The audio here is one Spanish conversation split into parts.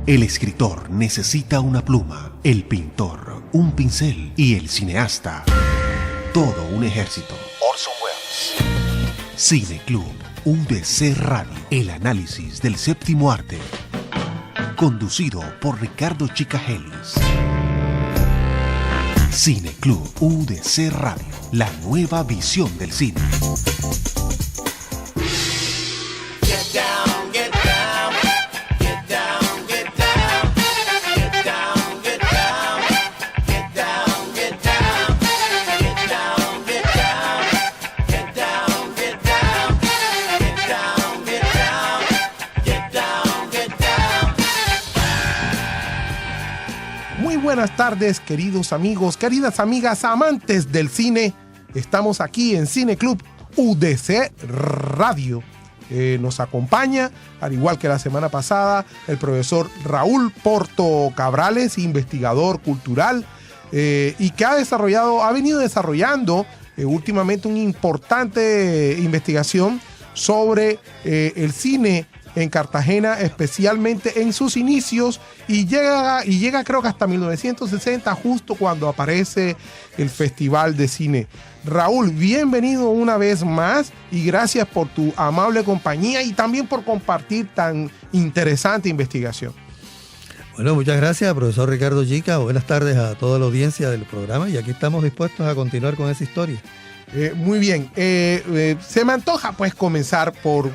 El escritor necesita una pluma, el pintor un pincel y el cineasta todo un ejército. Orson Welles. Cine Club, UDC Radio, el análisis del séptimo arte. Conducido por Ricardo Chicagelis. Cine Club, UDC Radio, la nueva visión del cine. Buenas tardes, queridos amigos, queridas amigas, amantes del cine. Estamos aquí en Cine Club UDC Radio. Nos acompaña, al igual que la semana pasada, el profesor Raúl Porto Cabrales, investigador cultural, y que ha venido desarrollando últimamente una importante investigación sobre el cine en Cartagena, especialmente en sus inicios, y llega creo que hasta 1960, justo cuando aparece el Festival de Cine. Raúl, bienvenido una vez más y gracias por tu amable compañía y también por compartir tan interesante investigación. Bueno, muchas gracias, profesor Ricardo Chica. Buenas tardes a toda la audiencia del programa y aquí estamos dispuestos a continuar con esa historia. Muy bien, se me antoja pues comenzar por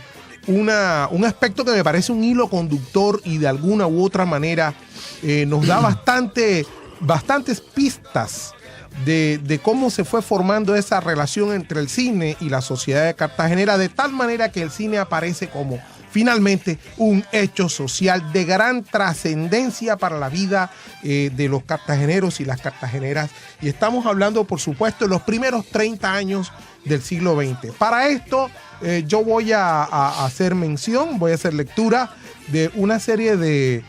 un aspecto que me parece un hilo conductor y de alguna u otra manera nos da bastantes pistas de cómo se fue formando esa relación entre el cine y la sociedad de cartagenera, de tal manera que el cine aparece como finalmente un hecho social de gran trascendencia para la vida de los cartageneros y las cartageneras. Y estamos hablando, por supuesto, de los primeros 30 años del siglo XX. Para esto, yo voy a hacer mención, voy a hacer lectura de una serie de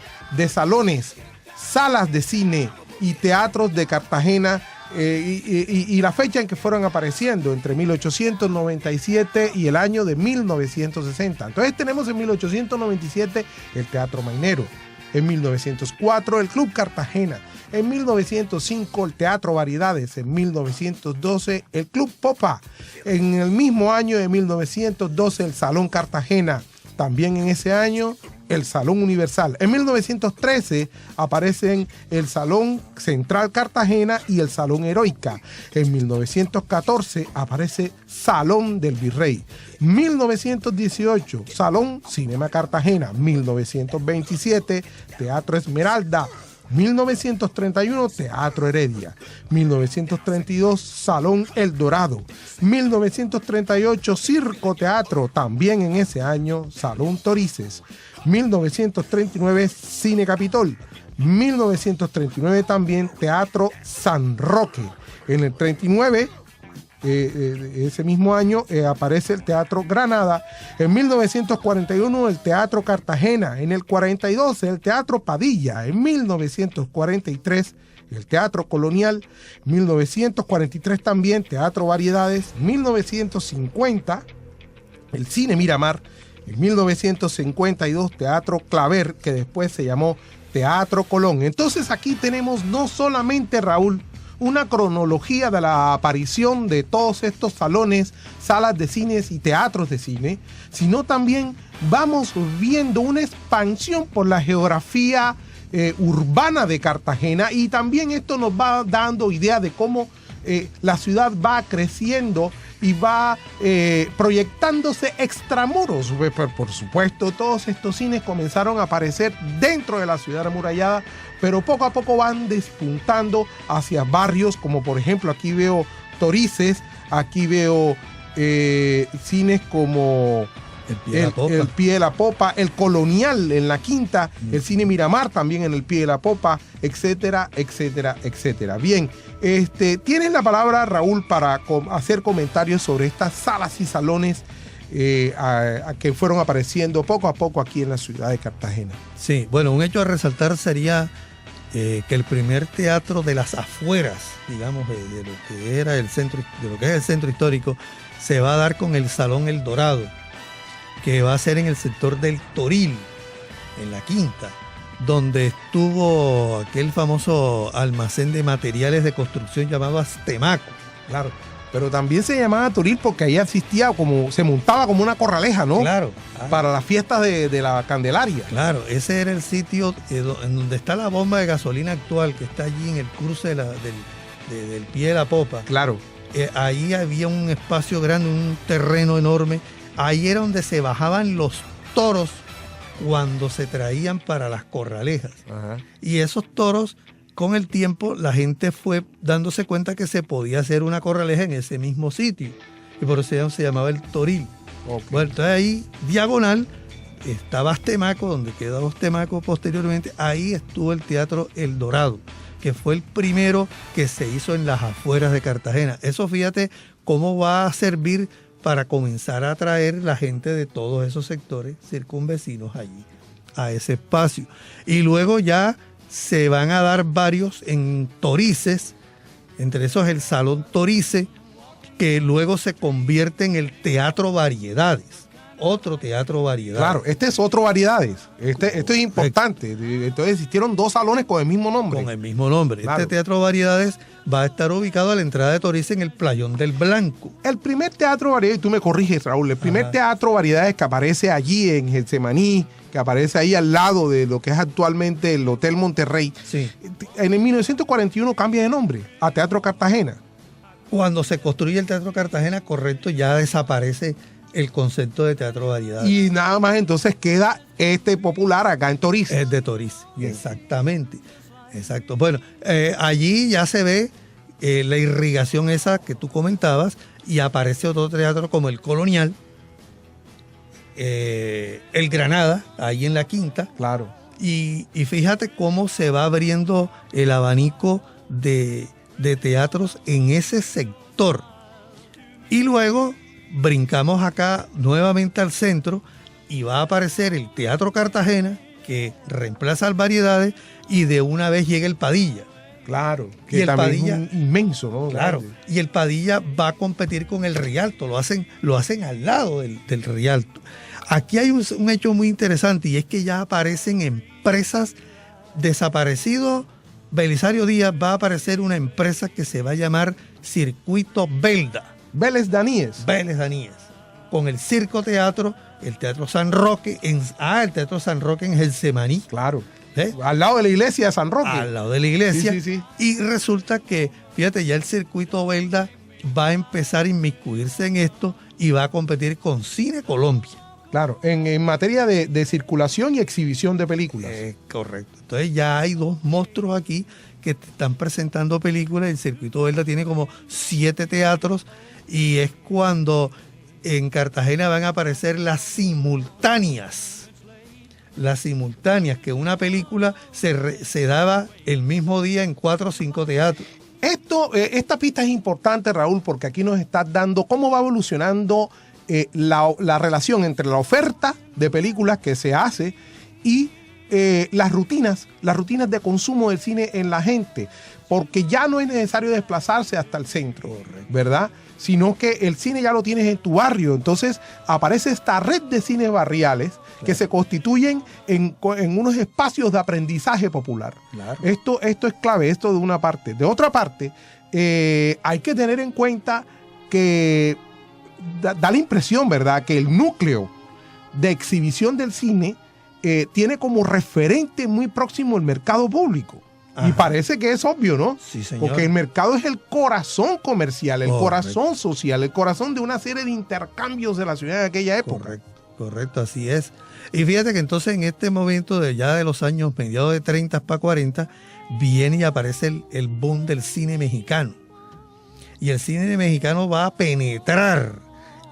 salones, salas de cine y teatros de Cartagena, y la fecha en que fueron apareciendo entre 1897 y el año de 1960. Entonces tenemos en 1897 el Teatro Mainero, en 1904 el Club Cartagena, en 1905 el Teatro Variedades, en 1912 el Club Popa, en el mismo año de 1912 el Salón Cartagena, también en ese año el Salón Universal. En 1913 aparecen el Salón Central Cartagena y el Salón Heroica. En 1914 aparece Salón del Virrey. 1918 Salón Cinema Cartagena. 1927 Teatro Esmeralda. 1931 Teatro Heredia. 1932 Salón El Dorado. 1938 Circo Teatro, también en ese año Salón Torices. 1939 Cine Capitol. 1939 también Teatro San Roque. En el 39 ese mismo año aparece el Teatro Granada. En 1941 el Teatro Cartagena. En el 42 el Teatro Padilla. En 1943 el Teatro Colonial. 1943 también Teatro Variedades. 1950 el Cine Miramar. En 1952 Teatro Claver, que después se llamó Teatro Colón. Entonces aquí tenemos no solamente, Raúl, una cronología de la aparición de todos estos salones, salas de cines y teatros de cine, sino también vamos viendo una expansión por la geografía urbana de Cartagena, y también esto nos va dando idea de cómo la ciudad va creciendo y va proyectándose extramuros. Por supuesto, todos estos cines comenzaron a aparecer dentro de la ciudad amurallada, pero poco a poco van despuntando hacia barrios, como por ejemplo aquí veo Torices, aquí veo cines como el Pie de la Popa, el Colonial en la Quinta, el Cine Miramar también en el Pie de la Popa, etcétera, etcétera, etcétera. Bien, tienes la palabra, Raúl, para hacer comentarios sobre estas salas y salones que fueron apareciendo poco a poco aquí en la ciudad de Cartagena. Sí, bueno, un hecho a resaltar sería que el primer teatro de las afueras, digamos, de lo que era el centro, de lo que es el centro histórico, se va a dar con el Salón El Dorado, que va a ser en el sector del Toril, en la Quinta. donde estuvo aquel famoso almacén de materiales de construcción llamado Astemaco. Claro. Pero también se llamaba Toril porque ahí existía se montaba como una corraleja, ¿no? Claro. Para las fiestas de la Candelaria. Claro, ese era el sitio en donde está la bomba de gasolina actual, que está allí en el cruce del pie de la popa. Claro. Ahí había un espacio grande, un terreno enorme. Ahí era donde se bajaban los toros cuando se traían para las corralejas. Ajá. Y esos toros, con el tiempo, la gente fue dándose cuenta que se podía hacer una corraleja en ese mismo sitio. Y por eso se llamaba el Toril. Okay. Bueno, entonces ahí, diagonal, estaba Astemaco, donde quedó Astemaco posteriormente. Ahí estuvo el Teatro El Dorado, que fue el primero que se hizo en las afueras de Cartagena. Eso, fíjate cómo va a servir para comenzar a atraer la gente de todos esos sectores circunvecinos allí, a ese espacio. Y luego ya se van a dar varios en Torices, entre esos el Salón Torice, que luego se convierte en el Teatro Variedades, otro Teatro Variedades. Claro, este es otro Variedades. Esto es importante. Entonces existieron dos salones con el mismo nombre. Con el mismo nombre. Claro. Este Teatro Variedades va a estar ubicado a la entrada de Torice en el Playón del Blanco. El primer Teatro Variedades, tú me corriges, Raúl, el primer Teatro Variedades que aparece allí en Getsemaní, que aparece ahí al lado de lo que es actualmente el Hotel Monterrey. Sí. En el 1941 cambia de nombre a Teatro Cartagena. Cuando se construye el Teatro Cartagena, correcto, ya desaparece el concepto de Teatro Variedades. Y nada más entonces queda este popular acá en Torice. Es de Torice, exactamente. Exacto. Bueno, allí ya se ve la irrigación esa que tú comentabas y aparece otro teatro como el Colonial, el Granada, ahí en la Quinta. Claro. Y fíjate cómo se va abriendo el abanico de teatros en ese sector. Y luego brincamos acá nuevamente al centro y va a aparecer el Teatro Cartagena, que reemplaza al Variedades, y de una vez llega el Padilla. Claro, que y el también Padilla, es inmenso, ¿no? Claro, Grande. y el Padilla va a competir con el Rialto, lo hacen al lado del Rialto. Aquí hay un hecho muy interesante, y es que ya aparecen empresas desaparecidos. Belisario Díaz va a aparecer una empresa que se va a llamar Circuito Belda. Vélez Daníes. Vélez Daníes. Con el Circo Teatro, el Teatro San Roque, el Teatro San Roque en Getsemaní. Claro. Al lado de la iglesia de San Roque. Al lado de la iglesia. Sí, sí, sí. Y resulta que, fíjate, ya el Circuito Belda va a empezar a inmiscuirse en esto y va a competir con Cine Colombia. Claro, en materia de circulación y exhibición de películas. Correcto. Entonces ya hay dos monstruos aquí que te están presentando películas. El Circuito Belda tiene como 7 teatros y es cuando en Cartagena van a aparecer las simultáneas. Las simultáneas, que una película se daba el mismo día en 4 o 5 teatros. Esta pista es importante, Raúl, porque aquí nos está dando cómo va evolucionando la relación entre la oferta de películas que se hace y las rutinas de consumo del cine en la gente, porque ya no es necesario desplazarse hasta el centro, ¿verdad? Sino que el cine ya lo tienes en tu barrio. Entonces aparece esta red de cines barriales, claro, que se constituyen en unos espacios de aprendizaje popular. Claro. Esto es clave, esto de una parte. De otra parte, hay que tener en cuenta que da la impresión, ¿verdad?, que el núcleo de exhibición del cine tiene como referente muy próximo el mercado público. Ajá. Y parece que es obvio, ¿no? Sí, señor. Porque el mercado es el corazón comercial, el corazón social, el corazón de una serie de intercambios de la ciudad en aquella época. Correcto, así es. Y fíjate que entonces en este momento ya de los años mediados de 30 para 40, viene y aparece el boom del cine mexicano. Y el cine mexicano va a penetrar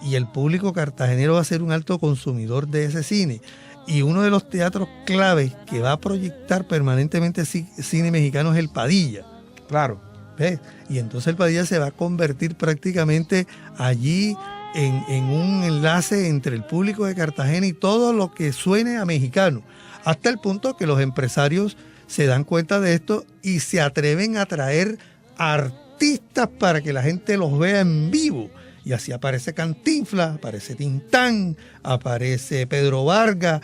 y el público cartagenero va a ser un alto consumidor de ese cine. Y uno de los teatros claves que va a proyectar permanentemente cine mexicano es el Padilla. Claro. ¿Ves? Y entonces el Padilla se va a convertir prácticamente allí en un enlace entre el público de Cartagena y todo lo que suene a mexicano. Hasta el punto que los empresarios se dan cuenta de esto y se atreven a traer artistas para que la gente los vea en vivo. Y así aparece Cantinflas, aparece Tintán, aparece Pedro Vargas.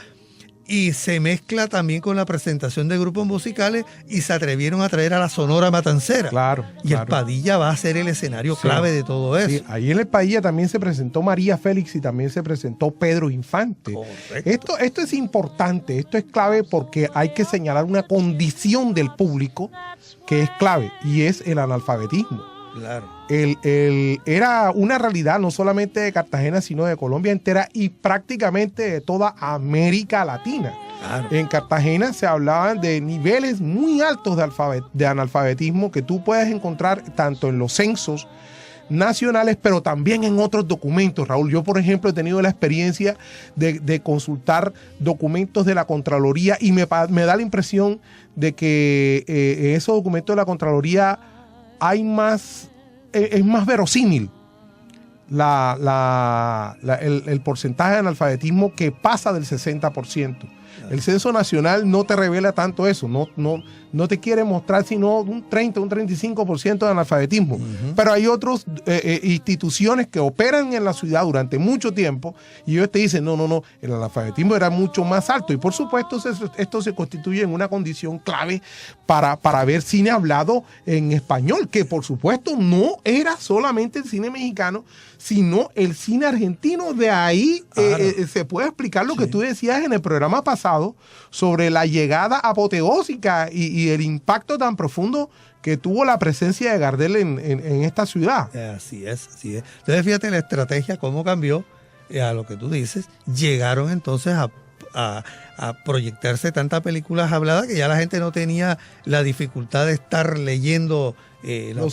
y se mezcla también con la presentación de grupos musicales y se atrevieron a traer a la Sonora Matancera. Claro. Y el Padilla va a ser el escenario clave de todo eso. Sí, ahí en el Padilla también se presentó María Félix y también se presentó Pedro Infante. Correcto. Esto es importante, esto es clave porque hay que señalar una condición del público que es clave y es el analfabetismo. Claro. Era una realidad no solamente de Cartagena, sino de Colombia entera y prácticamente de toda América Latina. Claro. En Cartagena se hablaban de niveles muy altos de analfabetismo que tú puedes encontrar tanto en los censos nacionales, pero también en otros documentos, Raúl. Yo, por ejemplo, he tenido la experiencia de consultar documentos de la Contraloría y me da la impresión de que en esos documentos de la Contraloría es más verosímil el porcentaje de analfabetismo que pasa del 60%. El censo nacional no te revela tanto eso, no te quiere mostrar sino un 30, un 35% de analfabetismo. Uh-huh. Pero hay otras instituciones que operan en la ciudad durante mucho tiempo y ellos te dicen, no, el analfabetismo era mucho más alto. Y por supuesto esto se constituye en una condición clave para ver cine hablado en español, que por supuesto no era solamente el cine mexicano, sino el cine argentino. De ahí se puede explicar lo que tú decías en el programa pasado sobre la llegada apoteósica y el impacto tan profundo que tuvo la presencia de Gardel en esta ciudad. Así es. Entonces fíjate la estrategia, cómo cambió a lo que tú dices. Llegaron entonces a proyectarse tantas películas habladas que ya la gente no tenía la dificultad de estar leyendo los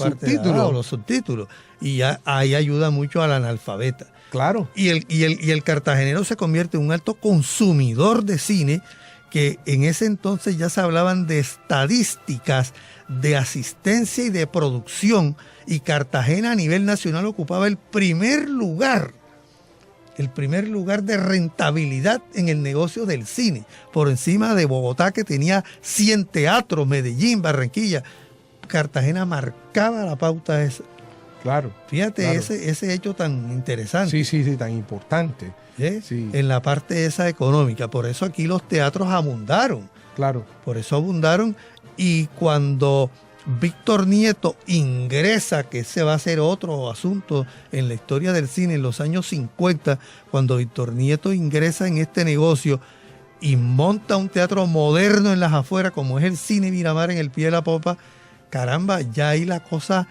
subtítulos. Y ya ahí ayuda mucho al analfabeta. Claro. Y el cartagenero se convierte en un alto consumidor de cine, que en ese entonces ya se hablaban de estadísticas de asistencia y de producción, y Cartagena a nivel nacional ocupaba el primer lugar de rentabilidad en el negocio del cine, por encima de Bogotá, que tenía 100 teatros, Medellín, Barranquilla. Cartagena marcaba la pauta esa. Claro. Fíjate, claro. Ese hecho tan interesante. Sí, tan importante. Sí. En la parte esa económica. Por eso aquí los teatros abundaron. Claro. Por eso abundaron. Y cuando Víctor Nieto ingresa, que ese va a ser otro asunto en la historia del cine en los años 50, cuando Víctor Nieto ingresa en este negocio y monta un teatro moderno en las afueras, como es el Cine Miramar en el Pie de la Popa, caramba, ya ahí la cosa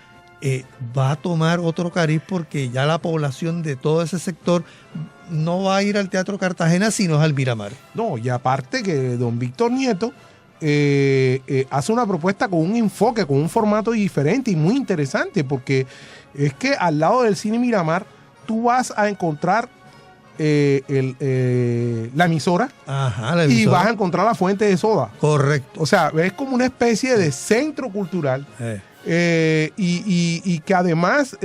va a tomar otro cariz, porque ya la población de todo ese sector no va a ir al Teatro Cartagena, sino al Miramar. No, y aparte que don Víctor Nieto hace una propuesta con un enfoque, con un formato diferente y muy interesante, porque es que al lado del Cine Miramar tú vas a encontrar la emisora. Ajá, la emisora. Y vas a encontrar la fuente de soda. Correcto. O sea, es como una especie de centro cultural. Y que además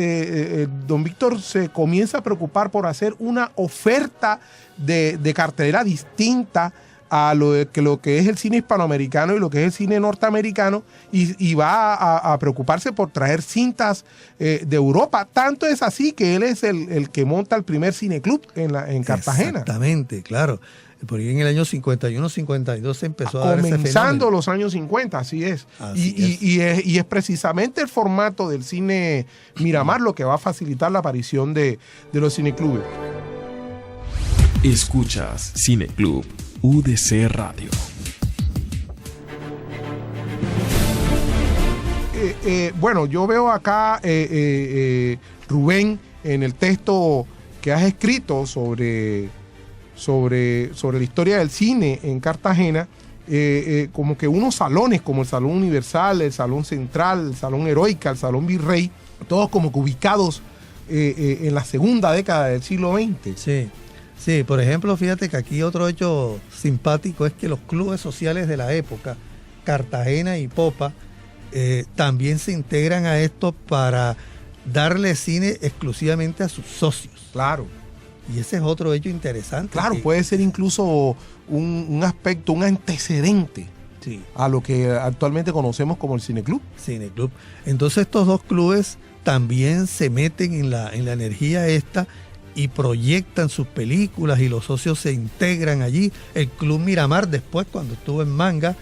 don Víctor se comienza a preocupar por hacer una oferta de cartelera distinta a lo que es el cine hispanoamericano y lo que es el cine norteamericano, y va a preocuparse por traer cintas de Europa. Tanto es así que él es el que monta el primer cineclub en Cartagena. Exactamente, claro. Porque en el año 51, 52 se empezó a dar ese fenómeno. Comenzando los años 50, así es. Y es precisamente el formato del cine Miramar lo que va a facilitar la aparición de los cineclubes. Escuchas Cineclub UDC Radio. Bueno, yo veo acá, Rubén, en el texto que has escrito sobre la historia del cine en Cartagena, como que unos salones como el Salón Universal, el Salón Central, el Salón Heroica, el Salón Virrey, todos como que ubicados en la segunda década del siglo XX. Sí, por ejemplo, fíjate que aquí otro hecho simpático es que los clubes sociales de la época, Cartagena y Popa, también se integran a esto para darle cine exclusivamente a sus socios. Claro. Y ese es otro hecho interesante. Claro, puede ser incluso un aspecto, un antecedente a lo que actualmente conocemos como el Cineclub. Entonces estos dos clubes también se meten en la energía esta, y proyectan sus películas y los socios se integran allí. El Club Miramar después, cuando estuvo en Manga,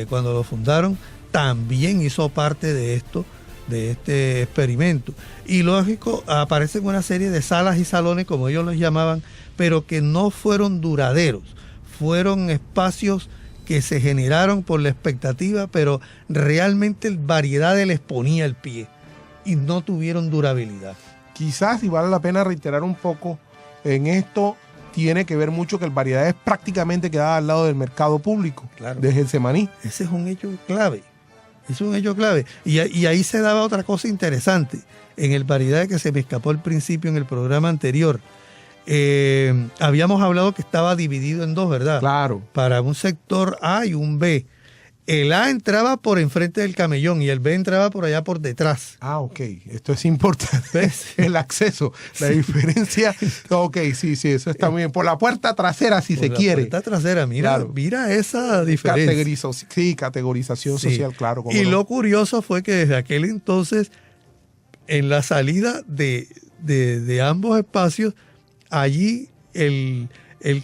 cuando lo fundaron, también hizo parte de esto, de este experimento. Y lógico, aparecen una serie de salas y salones, como ellos los llamaban, pero que no fueron duraderos. Fueron espacios que se generaron por la expectativa, pero realmente Variedades les ponía el pie y no tuvieron durabilidad. Quizás, y vale la pena reiterar un poco, en esto tiene que ver mucho que el Variedades prácticamente quedaba al lado del mercado público, claro, de Getsemaní. Ese es un hecho clave. Es un hecho clave. Y ahí se daba otra cosa interesante. En el Variedades, que se me escapó al principio en el programa anterior, habíamos hablado que estaba dividido en dos, ¿verdad? Claro. Para un sector A y un B. El A entraba por enfrente del camellón y el B entraba por allá por detrás. Ah, ok. Esto es importante. ¿Ves? El acceso, la diferencia. Ok, sí, eso está muy bien. Por la puerta trasera, si se quiere. Por la puerta trasera, mira, claro. Mira esa diferencia. Categorización social, claro. Y lo curioso fue que desde aquel entonces, en la salida de ambos espacios, allí el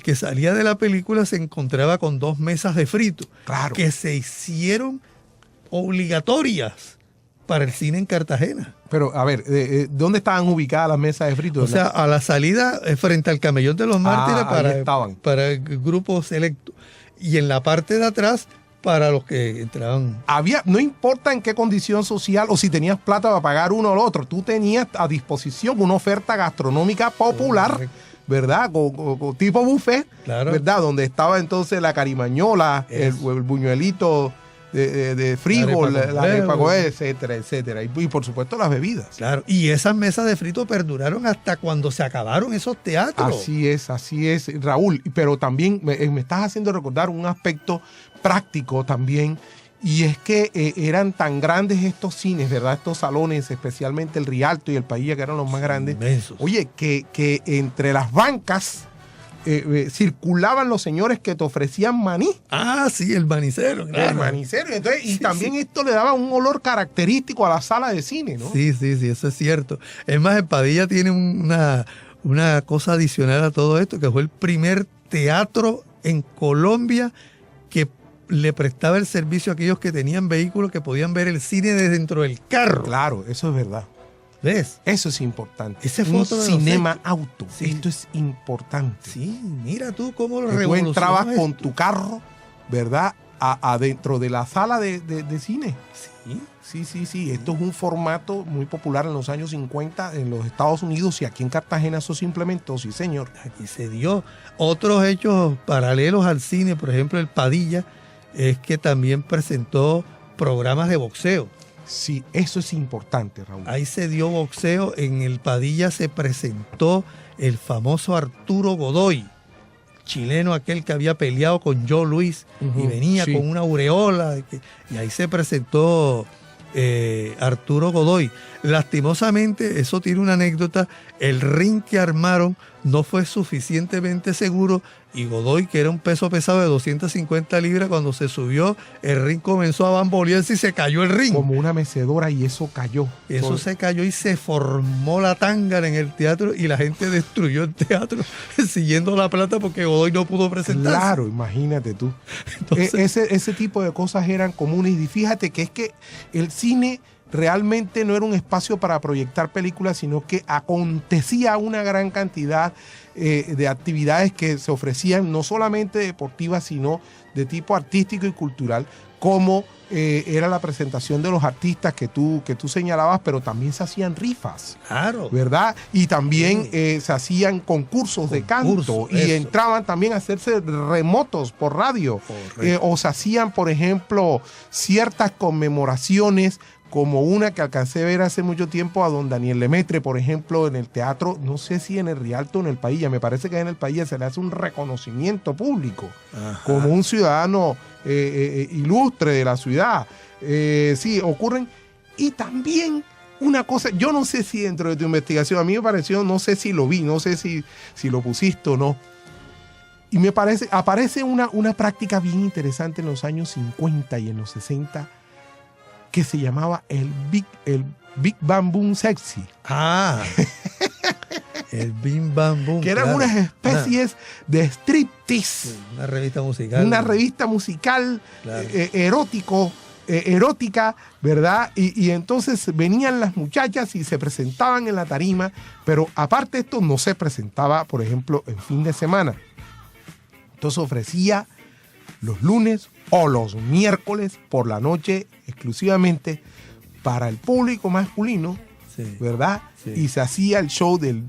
que salía de la película se encontraba con dos mesas de frito, claro, que se hicieron obligatorias para el cine en Cartagena. Pero, a ver, ¿dónde estaban ubicadas las mesas de frito? O sea, a la salida frente al Camellón de los Mártires para el grupo selecto. Y en la parte de atrás para los que entraban. No importa en qué condición social o si tenías plata para pagar uno o el otro, tú tenías a disposición una oferta gastronómica popular. Correcto. ¿Verdad? Con tipo buffet, claro, ¿verdad? Donde estaba entonces la carimañola, el buñuelito de frijol, la arepa con etcétera, etcétera. Y por supuesto las bebidas. Claro, y esas mesas de frito perduraron hasta cuando se acabaron esos teatros. Así es, Raúl. Pero también me estás haciendo recordar un aspecto práctico también. Y es que eran tan grandes estos cines, ¿verdad? Estos salones, especialmente el Rialto y el Pailla, que eran los más grandes. Inmensos. Oye, que entre las bancas circulaban los señores que te ofrecían maní. Ah, sí, el manicero. Claro. El manicero. Entonces, y también esto le daba un olor característico a la sala de cine, ¿no? Sí, eso es cierto. Es más, el Padilla tiene una cosa adicional a todo esto, que fue el primer teatro en Colombia que le prestaba el servicio a aquellos que tenían vehículos que podían ver el cine desde dentro del carro. Claro, eso es verdad. ¿Ves? Eso es importante. Ese fue un cinema auto. Sí. Esto es importante. Sí, mira tú cómo lo revolucionó. Tú entrabas esto con tu carro, ¿verdad? Adentro de la sala de cine. Sí. Esto es un formato muy popular en los años 50 en los Estados Unidos y aquí en Cartagena eso se implementó, sí señor. Aquí se dio. Otros hechos paralelos al cine, por ejemplo el Padilla, es que también presentó programas de boxeo. Sí, eso es importante, Raúl. Ahí se dio boxeo, en el Padilla se presentó el famoso Arturo Godoy, chileno aquel que había peleado con Joe Louis y venía con una aureola, y ahí se presentó Arturo Godoy. Lastimosamente, eso tiene una anécdota, el ring que armaron no fue suficientemente seguro y Godoy, que era un peso pesado de 250 libras, cuando se subió, el ring comenzó a bambolearse y se cayó el ring. Como una mecedora y eso cayó. Eso se cayó y se formó la tángana en el teatro y la gente destruyó el teatro siguiendo la plata porque Godoy no pudo presentarse. Claro, imagínate tú. Entonces, ese tipo de cosas eran comunes y fíjate que es que el cine realmente no era un espacio para proyectar películas, sino que acontecía una gran cantidad de actividades que se ofrecían, no solamente deportivas, sino de tipo artístico y cultural, como era la presentación de los artistas que tú señalabas, pero también se hacían rifas. Claro. ¿Verdad? Y también se hacían concursos de canto y entraban también a hacerse remotos por radio. O se hacían, por ejemplo, ciertas conmemoraciones, como una que alcancé a ver hace mucho tiempo a don Daniel Lemaitre, por ejemplo, en el teatro, no sé si en el Rialto o en el Pailla, me parece que en el Pailla se le hace un reconocimiento público. Ajá. Como un ciudadano ilustre de la ciudad. Sí, ocurren. Y también una cosa, yo no sé si dentro de tu investigación, a mí me pareció, no sé si lo vi, no sé si lo pusiste o no, y me parece, aparece una práctica bien interesante en los años 50 y en los 60, que se llamaba el Big Bang Boom Sexy. Ah. El Bim Bam Boom. Que eran claro. unas especies de striptease. Sí, una revista musical. Una revista musical Claro. erótica, ¿verdad? Y entonces venían las muchachas y se presentaban en la tarima, pero aparte esto no se presentaba, por ejemplo, en fin de semana. Entonces ofrecía los lunes o los miércoles por la noche exclusivamente para el público masculino, Sí. ¿verdad? Sí. Y se hacía el show del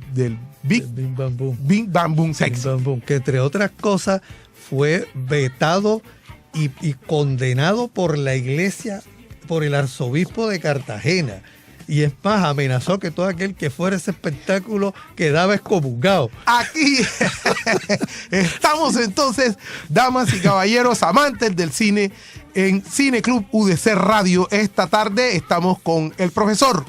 Big El Bim Bam Boom. Bing Bang Boom Bim Sexy. Bam Boom, que entre otras cosas fue vetado y condenado por la iglesia, por el arzobispo de Cartagena. Y es más, amenazó que todo aquel que fuera a ese espectáculo quedaba excomulgado. Aquí estamos entonces, damas y caballeros, amantes del cine, en Cine Club UDC Radio. Esta tarde estamos con el profesor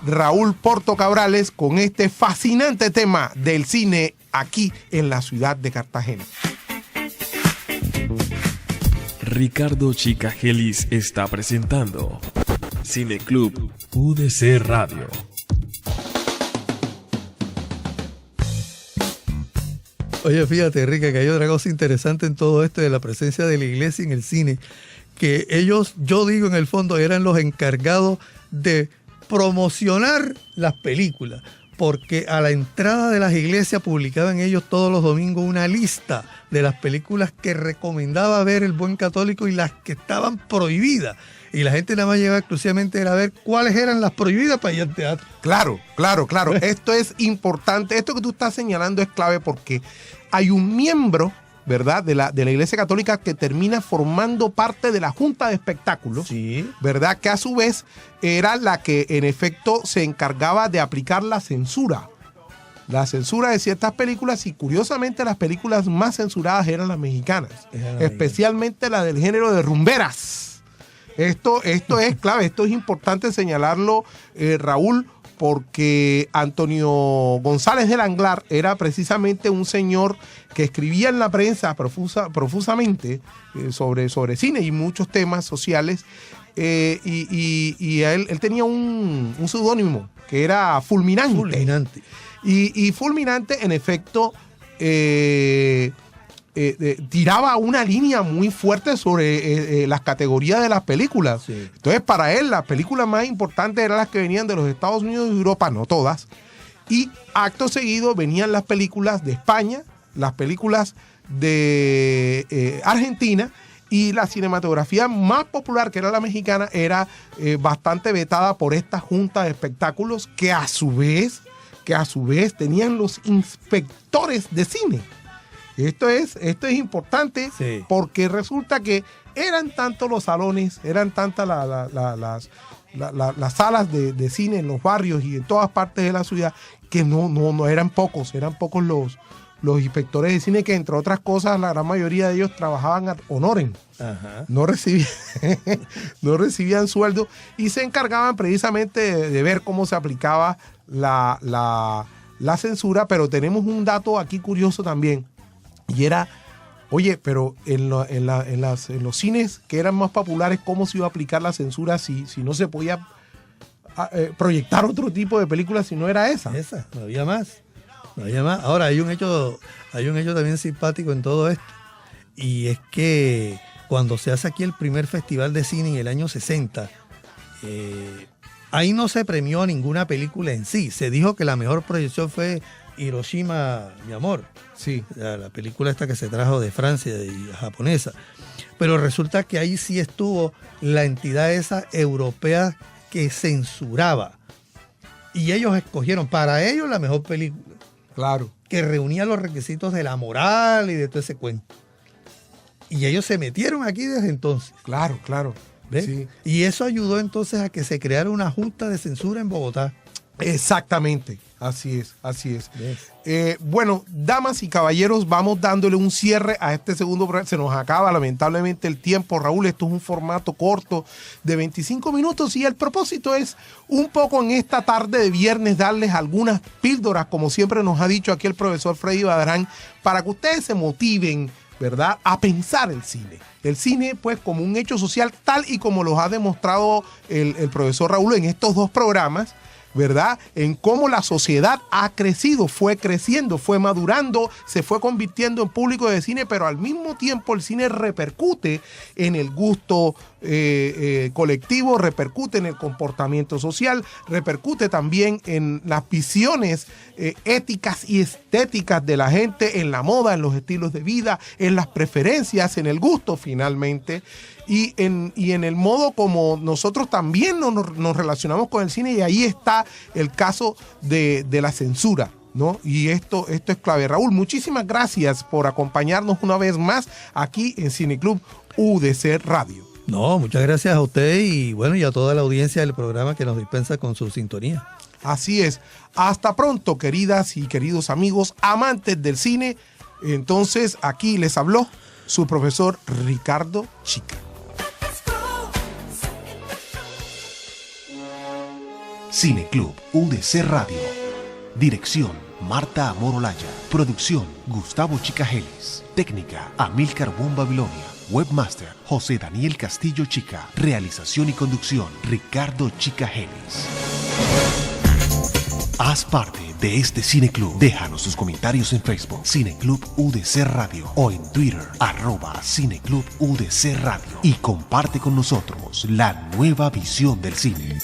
Raúl Porto Cabrales con este fascinante tema del cine aquí en la ciudad de Cartagena. Ricardo Chicagelis está presentando Cine Club UDC Radio. Oye, fíjate, Rica, que hay otra cosa interesante en todo esto de la presencia de la iglesia en el cine, que ellos, yo digo en el fondo, eran los encargados de promocionar las películas, porque a la entrada de las iglesias publicaban ellos todos los domingos una lista de las películas que recomendaba ver el buen católico y las que estaban prohibidas. Y la gente nada más llegaba exclusivamente a ver cuáles eran las prohibidas para ir al teatro. Claro. Esto es importante. Esto que tú estás señalando es clave porque hay un miembro, ¿verdad?, de la Iglesia Católica que termina formando parte de la Junta de Espectáculos, Sí. ¿verdad?, que a su vez era la que en efecto se encargaba de aplicar la censura. La censura de ciertas películas, y curiosamente las películas más censuradas eran las mexicanas, especialmente la del género de rumberas. Esto es clave, esto es importante señalarlo, Raúl, porque Antonio González del Anglar era precisamente un señor que escribía en la prensa profusamente sobre cine y muchos temas sociales, y él tenía un seudónimo que era Fulminante. Fulminante. Y Fulminante, en efecto, tiraba una línea muy fuerte sobre las categorías de las películas. Sí. Entonces, para él, las películas más importantes eran las que venían de los Estados Unidos y Europa, no todas. Y acto seguido venían las películas de España, las películas de Argentina, y la cinematografía más popular, que era la mexicana, era bastante vetada por esta junta de espectáculos que a su vez tenían los inspectores de cine. Esto es importante, Sí. porque resulta que eran tantos los salones, eran tantas las salas de cine en los barrios y en todas partes de la ciudad, que no eran pocos los inspectores de cine, que entre otras cosas la gran mayoría de ellos trabajaban ad honorem. Ajá. No recibían sueldo y se encargaban precisamente de ver cómo se aplicaba la censura. Pero tenemos un dato aquí curioso también, y era, oye, pero en los cines que eran más populares, ¿cómo se iba a aplicar la censura si no se podía proyectar otro tipo de películas si no era esa? Esa, no había más. Ahora, hay un hecho también simpático en todo esto, y es que cuando se hace aquí el primer festival de cine en el año 60, ahí no se premió a ninguna película en sí. Se dijo que la mejor proyección fue Hiroshima, mi amor. Sí. La película esta que se trajo de Francia y japonesa. Pero resulta que ahí sí estuvo la entidad esa europea que censuraba. Y ellos escogieron para ellos la mejor película, Claro. que reunía los requisitos de la moral y de todo ese cuento. Y ellos se metieron aquí desde entonces. Claro. ¿Ves? Sí. Y eso ayudó entonces a que se creara una junta de censura en Bogotá. Exactamente, así es. ¿Ves? Bueno, damas y caballeros, vamos dándole un cierre a este segundo programa. Se nos acaba lamentablemente el tiempo, Raúl. Esto es un formato corto de 25 minutos y el propósito es un poco en esta tarde de viernes darles algunas píldoras, como siempre nos ha dicho aquí el profesor Freddy Badrán, para que ustedes se motiven, ¿verdad?, a pensar el cine. El cine, pues, como un hecho social, tal y como los ha demostrado el profesor Raúl en estos dos programas, ¿verdad? En cómo la sociedad ha crecido, fue creciendo, fue madurando, se fue convirtiendo en público de cine, pero al mismo tiempo el cine repercute en el gusto colectivo, repercute en el comportamiento social, repercute también en las visiones éticas y estéticas de la gente, en la moda, en los estilos de vida, en las preferencias, en el gusto finalmente, y en el modo como nosotros también nos relacionamos con el cine, y ahí está el caso de la censura, ¿no? Y esto es clave. Raúl, muchísimas gracias por acompañarnos una vez más aquí en Cineclub UDC Radio. No, muchas gracias a usted y bueno, y a toda la audiencia del programa que nos dispensa con su sintonía. Así es. Hasta pronto, queridas y queridos amigos, amantes del cine. Entonces, aquí les habló su profesor Ricardo Chica. Cineclub UDC Radio. Dirección: Marta Amor Olaya. Producción: Gustavo Chicagelis. Técnica: Amílcar Bon Babilonia. Webmaster: José Daniel Castillo Chica. Realización y conducción: Ricardo Chicagelis. Haz parte de este Cineclub. Déjanos sus comentarios en Facebook, Cineclub UDC Radio, o en Twitter, @Cineclub UDC Radio. Y comparte con nosotros la nueva visión del cine.